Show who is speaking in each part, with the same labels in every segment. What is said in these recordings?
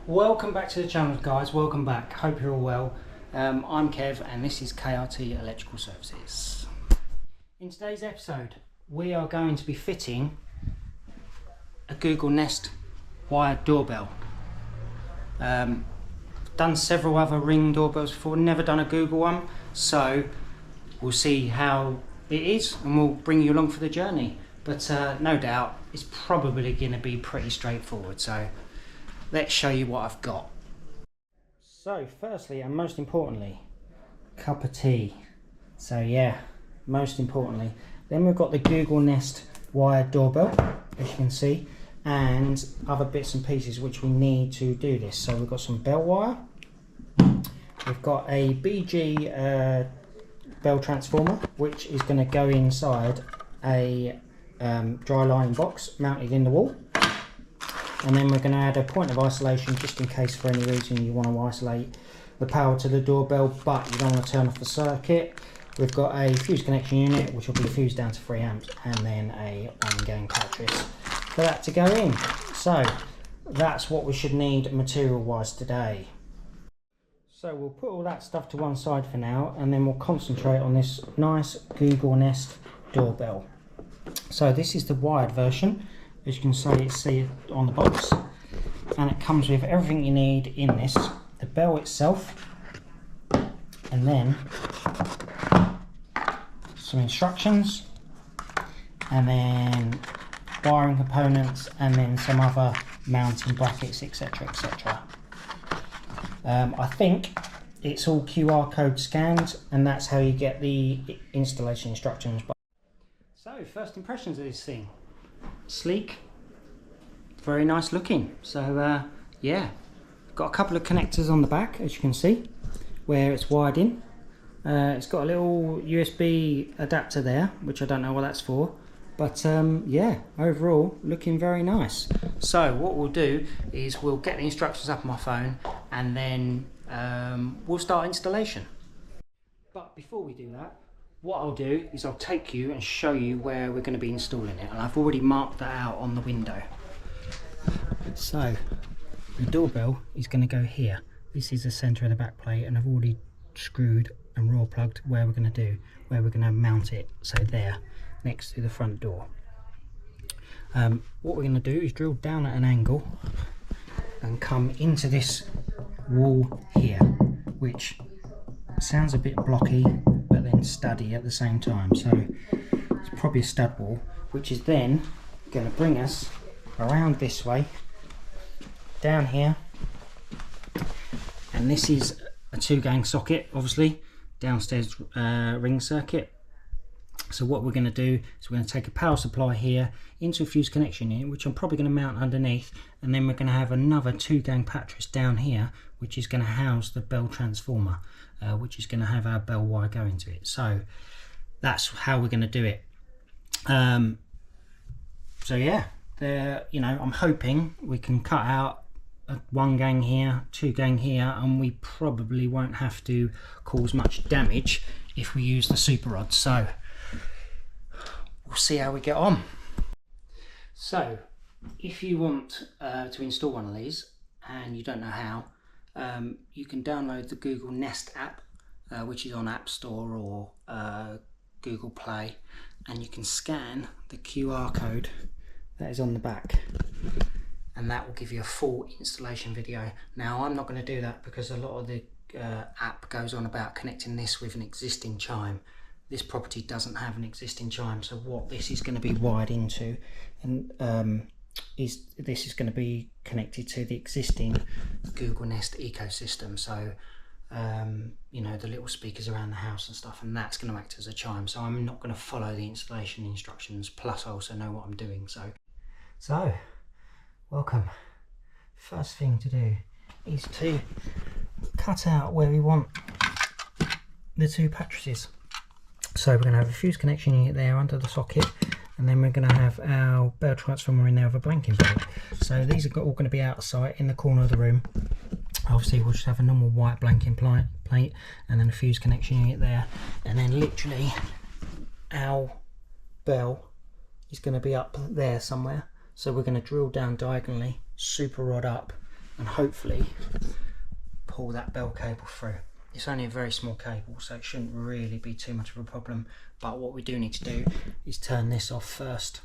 Speaker 1: Welcome back to the channel, guys. Welcome back. Hope you're all well. I'm Kev and this is KRT Electrical Services. In today's episode we are going to be fitting a Google Nest wired doorbell. Done several other Ring doorbells before, never done a Google one, so we'll see how it is and we'll bring you along for the journey. But no doubt it's probably going to be pretty straightforward, so let's show you what I've got. So firstly and most importantly, cup of tea. So yeah, most importantly. Then we've got the Google Nest wired doorbell, as you can see, and other bits and pieces which we need to do this. So we've got some bell wire, we've got a BG bell transformer which is going to go inside a dry lining box mounted in the wall, and then we're going to add a point of isolation just in case for any reason you want to isolate the power to the doorbell but you don't want to turn off the circuit. We've got a fuse connection unit which will be fused down to 3 amps, and then a 1 gang battery for that to go in. So that's what we should need material wise today. So we'll put all that stuff to one side for now, and then we'll concentrate on this nice Google Nest doorbell. So this is the wired version, as you can see on the box, and it comes with everything you need in this: the bell itself, and then some instructions, and then wiring components, and then some other mounting brackets, etc, etc. I think it's all QR code scanned, and that's how you get the installation instructions. So first impressions of this thing: sleek, very nice looking. So yeah, got a couple of connectors on the back, as you can see, where it's wired in. It's got a little USB adapter there, which I don't know what that's for, but yeah, overall looking very nice. So what we'll do is we'll get the instructions up on my phone, and then we'll start installation. But before we do that, what I'll do is I'll take you and show you where we're going to be installing it, and I've already marked that out on the window. So the doorbell is going to go here. This is the centre of the back plate, and I've already screwed and raw plugged where we're going to mount it. So there, next to the front door. What we're going to do is drill down at an angle and come into this wall here, which sounds a bit blocky but then sturdy at the same time. So it's probably a stud wall, which is then going to bring us around this way, down here, and this is a 2-gang socket, obviously downstairs ring circuit. So what we're going to do is we're going to take a power supply here into a fuse connection unit, which I'm probably going to mount underneath, and then we're going to have another 2-gang pattress down here, which is going to house the bell transformer, which is going to have our bell wire going to it. So that's how we're going to do it. So yeah, you know, I'm hoping we can cut out a 1-gang here, 2-gang here, and we probably won't have to cause much damage if we use the super rod. So we'll see how we get on. So if you want to install one of these and you don't know how, you can download the Google Nest app, which is on App Store or Google Play, and you can scan the QR code that is on the back, and that will give you a full installation video. Now I'm not going to do that because a lot of the app goes on about connecting this with an existing chime. This property doesn't have an existing chime, so what this is going to be wired into, and this is going to be connected to the existing Google Nest ecosystem. So you know, the little speakers around the house and stuff, and that's going to act as a chime. So I'm not going to follow the installation instructions, plus I also know what I'm doing. So welcome. First thing to do is to cut out where we want the 2 pattresses. So we're going to have a fuse connection unit there under the socket, and then we're going to have our bell transformer in there with a blanking plate. So these are all going to be out of sight in the corner of the room. Obviously we'll just have a normal white blanking plate and then a fuse connection unit there, and then literally our bell is going to be up there somewhere. So we're going to drill down diagonally, super rod up, and hopefully pull that bell cable through. It's only a very small cable, so it shouldn't really be too much of a problem, but what we do need to do is turn this off first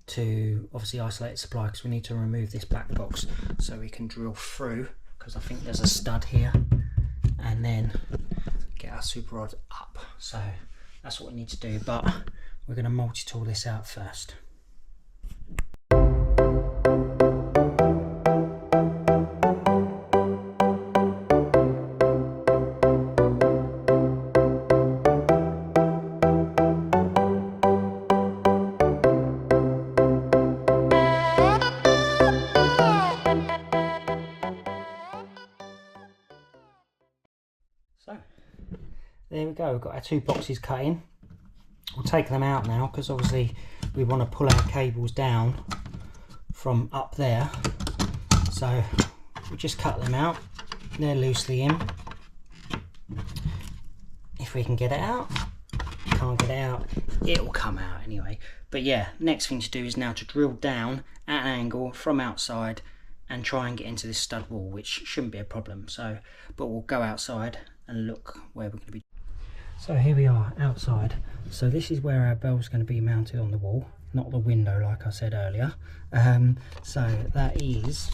Speaker 1: to obviously isolate the supply, because we need to remove this black box so we can drill through, because I think there's a stud here, and then get our super rod up. So that's what we need to do, but we're going to multi-tool this out first. So there we go, we've got our 2 boxes cut in. We'll take them out now, because obviously we want to pull our cables down from up there. So we just cut them out, they're loosely in. If we can get it out, can't get it out, it'll come out anyway. But yeah, next thing to do is now to drill down at an angle from outside and try and get into this stud wall, which shouldn't be a problem. So, but we'll go outside and look where we're going to be. So here we are outside. So this is where our bell's going to be mounted on the wall, not the window like I said earlier. So that is,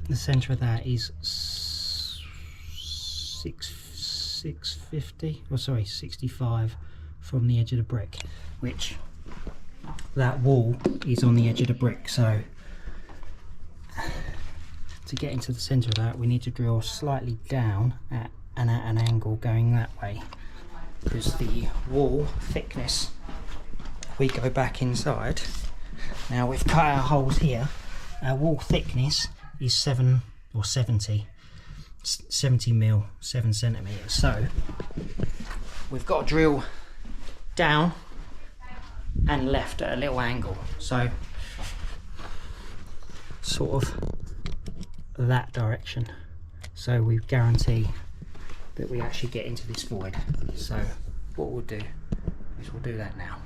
Speaker 1: the centre of that is 650, or sorry, 65 from the edge of the brick, which that wall is on the edge of the brick. So to get into the centre of that, we need to drill slightly down at an angle going that way, because the wall thickness, we go back inside. Now we've cut our holes here, our wall thickness is 70 mil, 7 centimetres. So we've got to drill down and left at a little angle, so sort of that direction, so we guarantee that we actually get into this void. So what we'll do is we'll do that now.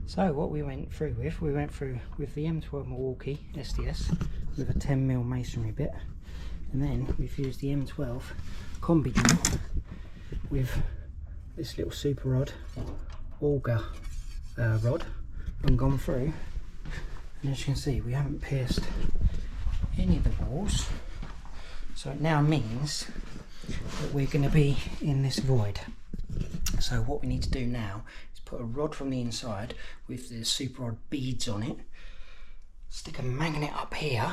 Speaker 1: So what we went through with the M12 Milwaukee SDS with a 10mm masonry bit, and then we've used the M12 combi drill with this little super rod auger rod and gone through, and as you can see we haven't pierced any of the walls, so it now means that we're going to be in this void. So what we need to do now is put a rod from the inside with the super rod beads on it, stick a magnet up here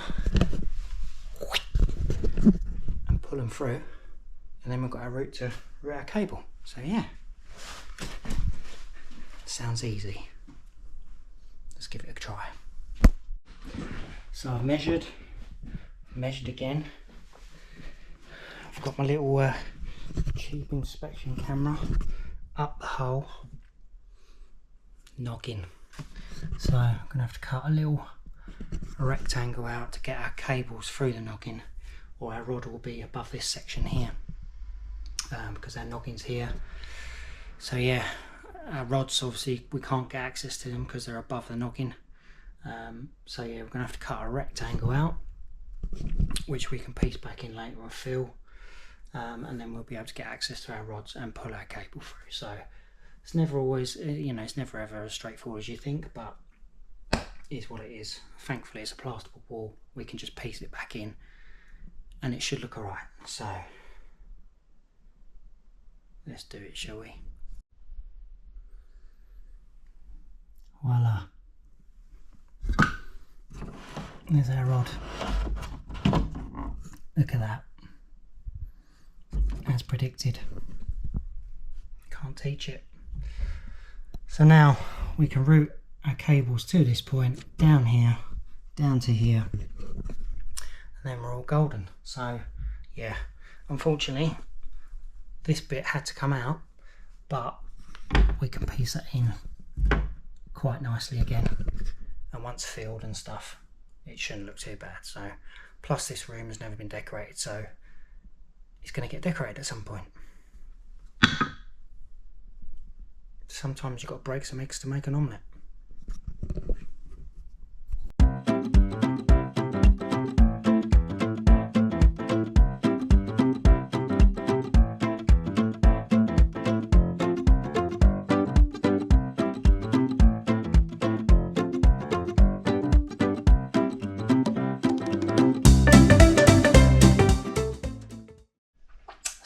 Speaker 1: and pull them through, and then we've got our route to our cable. So yeah, sounds easy. Let's give it a try. So I've measured again. I've got my little cheap inspection camera up the hole, noggin. So I'm going to have to cut a rectangle out to get our cables through the noggin, or our rod will be above this section here, because our noggin's here. So yeah, our rods, obviously we can't get access to them because they're above the noggin. So yeah, we're going to have to cut a rectangle out, which we can piece back in later and fill, and then we'll be able to get access to our rods and pull our cable through. So it's never always, it's never ever as straightforward as you think, but it is what it is. Thankfully it's a plasterboard wall, we can just piece it back in and it should look alright. So let's do it, shall we? Voila, there's our rod. Look at that, as predicted. Can't teach it. So now we can route our cables to this point, down here, down to here, and then we're all golden. So yeah, unfortunately this bit had to come out, but we can piece that in quite nicely again, and once filled and stuff, it shouldn't look too bad. So plus this room has never been decorated, so it's going to get decorated at some point. Sometimes you've got to break some eggs to make an omelette.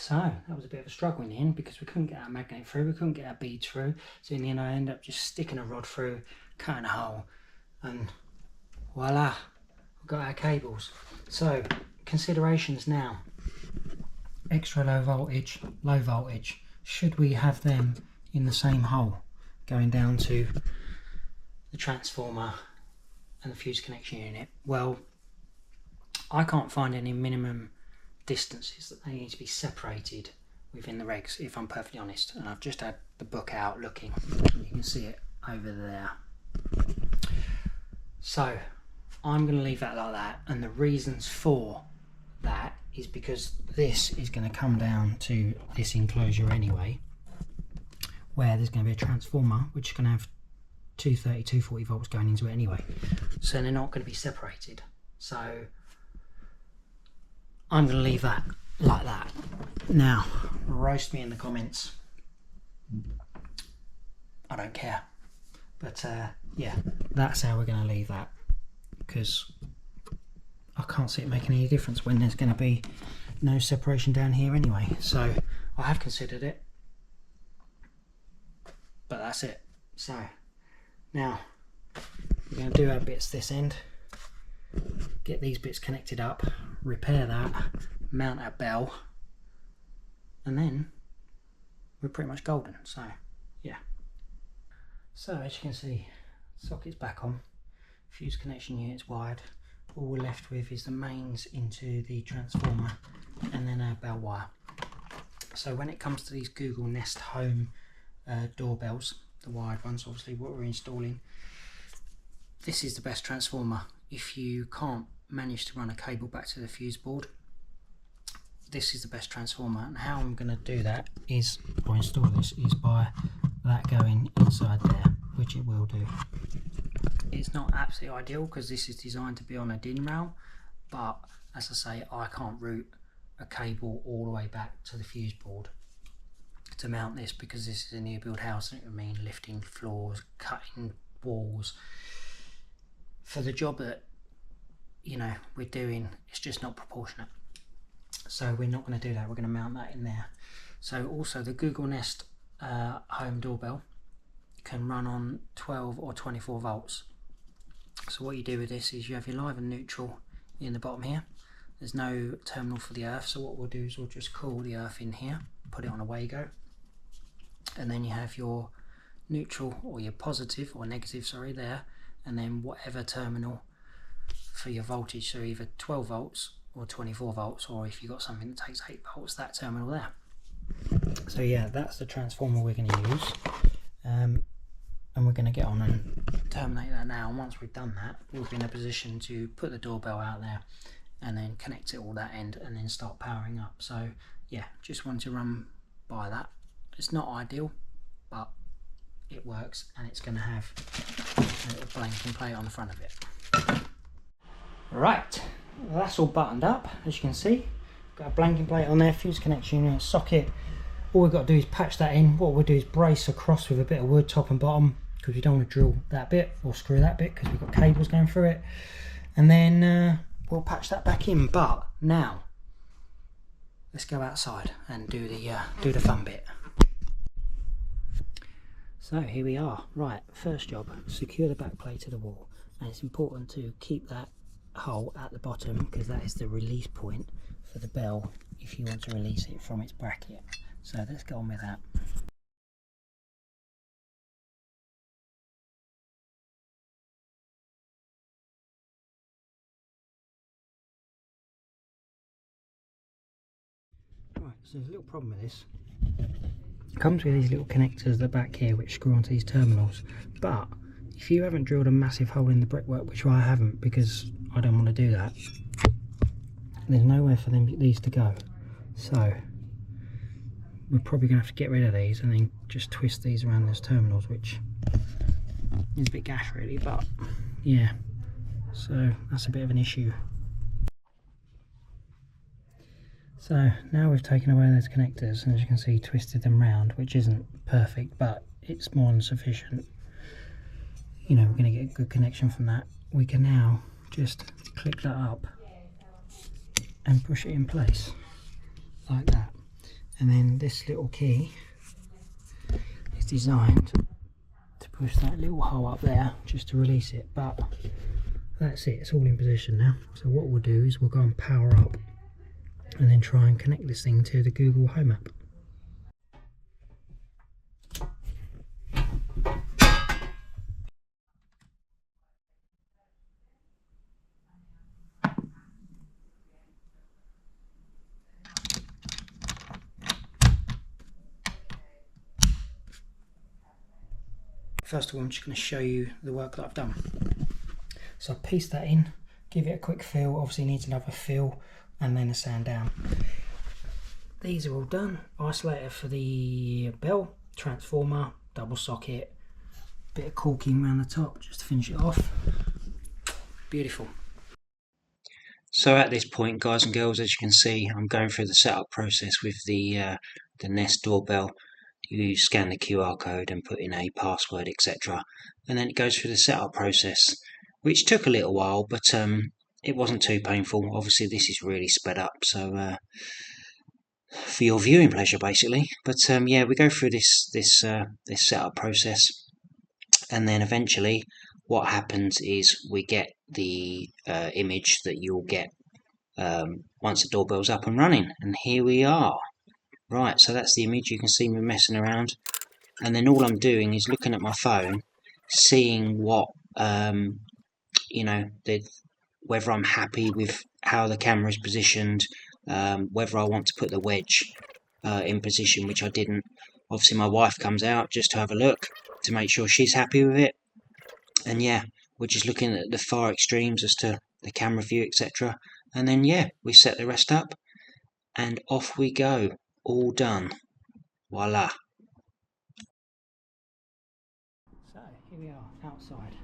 Speaker 1: So that was a bit of a struggle in the end because we couldn't get our magnet through, we couldn't get our bead through. So in the end I ended up just sticking a rod through, cutting a hole, and voila, we've got our cables. So considerations now: extra low voltage, low voltage. Should we have them in the same hole going down to the transformer and the fuse connection unit? Well, I can't find any minimum distances that they need to be separated within the regs, if I'm perfectly honest, and I've just had the book out looking, and you can see it over there. So I'm going to leave that like that, and the reasons for that is because this is going to come down to this enclosure anyway, where there's going to be a transformer which is going to have 230, 240 volts going into it anyway, so they're not going to be separated. So I'm going to leave that like that. Now, roast me in the comments. I don't care. But yeah, that's how we're going to leave that, because I can't see it making any difference when there's going to be no separation down here anyway. So I have considered it, but that's it. So now we're going to do our bits this end, get these bits connected up, repair that, mount our bell, and then we're pretty much golden. So yeah. So as you can see, socket's back on, fuse connection unit's wired. All we're left with is the mains into the transformer and then our bell wire. So when it comes to these Google Nest Home doorbells, the wired ones, obviously what we're installing, this is the best transformer. If you can't manage to run a cable back to the fuse board, this is the best transformer. And how I'm going to do that is, or install this, is by that going inside there, which it will do. It's not absolutely ideal because this is designed to be on a DIN rail, but as I say, I can't route a cable all the way back to the fuse board to mount this, because this is a new build house and it would mean lifting floors, cutting walls. For the job that, you know, we're doing, it's just not proportionate. So we're not going to do that. We're going to mount that in there. So also the Google Nest home doorbell can run on 12 or 24 volts. So what you do with this is you have your live and neutral in the bottom here. There's no terminal for the earth, so what we'll do is we'll just cool the earth in here, put it on a Wago, and then you have your neutral, or your positive or negative, sorry, there, and then whatever terminal for your voltage, so either 12 volts or 24 volts, or if you've got something that takes 8 volts, that terminal there. So yeah, that's the transformer we're going to use, and we're going to get on and terminate that now. And once we've done that, we'll be in a position to put the doorbell out there and then connect it all that end and then start powering up. So yeah, just wanted to run by that. It's not ideal, but it works, and it's going to have a little blanking plate on the front of it. Right, well, that's all buttoned up, as you can see. Got a blanking plate on there, fuse connection unit, socket. All we've got to do is patch that in. What we'll do is brace across with a bit of wood top and bottom, because we don't want to drill that bit or screw that bit, because we've got cables going through it. And then we'll patch that back in. But now let's go outside and do the fun bit. So here we are. Right, first job, secure the back plate to the wall, and it's important to keep that hole at the bottom, because that is the release point for the bell if you want to release it from its bracket. So let's go on with that. Right, so there's a little problem with this. It comes with these little connectors at the back here which screw onto these terminals, but if you haven't drilled a massive hole in the brickwork, which I haven't because I don't want to do that, there's nowhere for these to go. So we're probably going to have to get rid of these and then just twist these around those terminals, which is a bit gash really, but yeah, so that's a bit of an issue. So now we've taken away those connectors, and as you can see, twisted them round, which isn't perfect, but it's more than sufficient. You know, we're going to get a good connection from that. We can now just click that up and push it in place like that. And then this little key is designed to push that little hole up there just to release it, but that's it, it's all in position now. So what we'll do is we'll go and power up and then try and connect this thing to the Google Home app. First of all, I'm just going to show you the work that I've done. So I pieced that in, give it a quick feel, obviously needs another fill and then a sand down. These are all done. Isolator for the bell, transformer, double socket, bit of caulking around the top just to finish it off. Beautiful. So at this point, guys and girls, as you can see, I'm going through the setup process with the Nest doorbell. You scan the QR code and put in a password, etc., and then it goes through the setup process, which took a little while, but it wasn't too painful. Obviously this is really sped up, so for your viewing pleasure basically. But yeah, we go through this setup process, and then eventually what happens is we get the image that you'll get once the doorbell's up and running, and here we are. Right, so that's the image. You can see me messing around, and then all I'm doing is looking at my phone, seeing what you know, whether I'm happy with how the camera is positioned, whether I want to put the wedge in position, which I didn't. Obviously my wife comes out just to have a look to make sure she's happy with it, and yeah, we're just looking at the far extremes as to the camera view, etc., and then yeah, we set the rest up and off we go. All done. Voila. So here we are outside.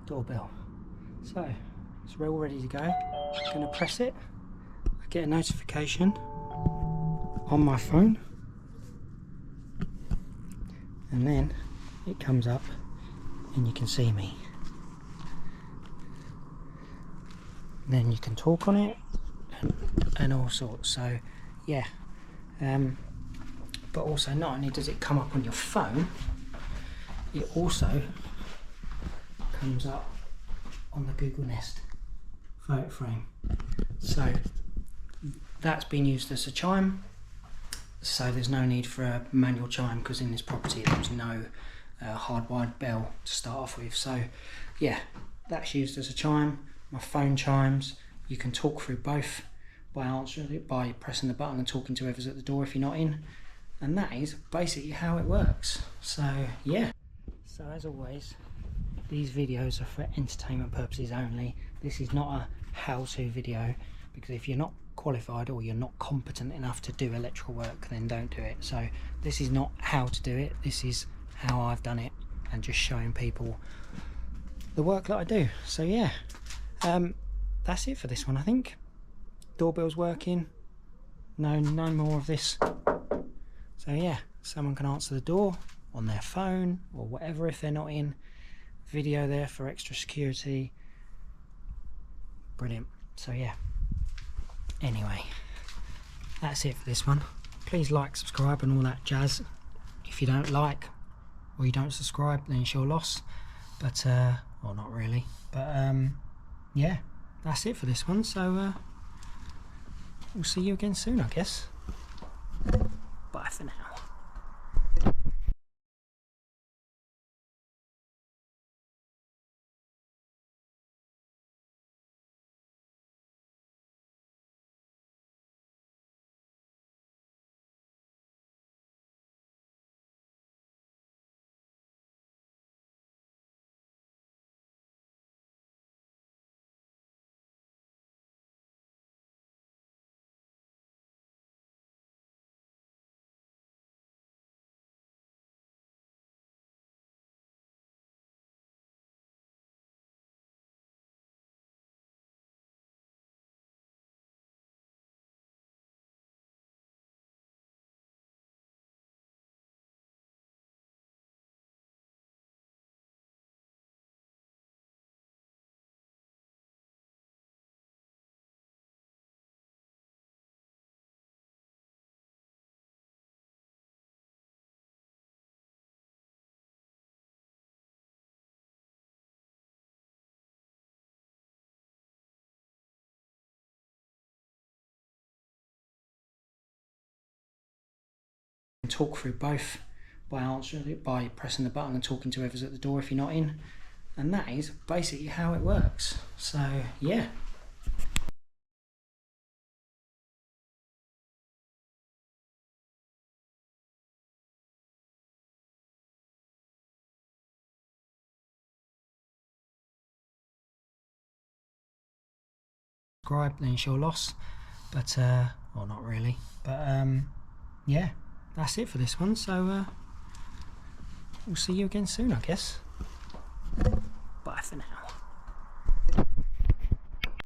Speaker 1: Doorbell. So it's all ready to go. I'm going to press it. I get a notification on my phone, and then it comes up and you can see me. And then you can talk on it and all sorts. So yeah, but also not only does it come up on your phone, it also comes up on the Google Nest photo frame. So that's been used as a chime, so there's no need for a manual chime because in this property there's no hardwired bell to start off with. So yeah, that's used as a chime. My phone chimes. You can talk through both by answering it by pressing the button and talking to whoever's at the door if you're not in, and that is basically how it works. So yeah, so as always, these videos are for entertainment purposes only. This is not a how-to video, because if you're not qualified or you're not competent enough to do electrical work, then don't do it. So this is not how to do it, this is how I've done it, and just showing people the work that I do. So yeah, that's it for this one, I think. Doorbell's working, no more of this. So yeah, someone can answer the door on their phone or whatever if they're not in. Video there for extra security. Brilliant. So yeah, anyway, that's it for this one. Please like, subscribe and all that jazz. If you don't like or you don't subscribe, then it's your loss, but well, not really, but yeah, that's it for this one. So we'll see you again soon, I guess. Bye for now. talk through both by answering it, by pressing the button and talking to whoever's at the door if you're not in. And that is basically how it works. So yeah. Subscribe, then it's your loss. But well, not really. But yeah, that's it for this one. So we'll see you again soon, I guess. Bye for now.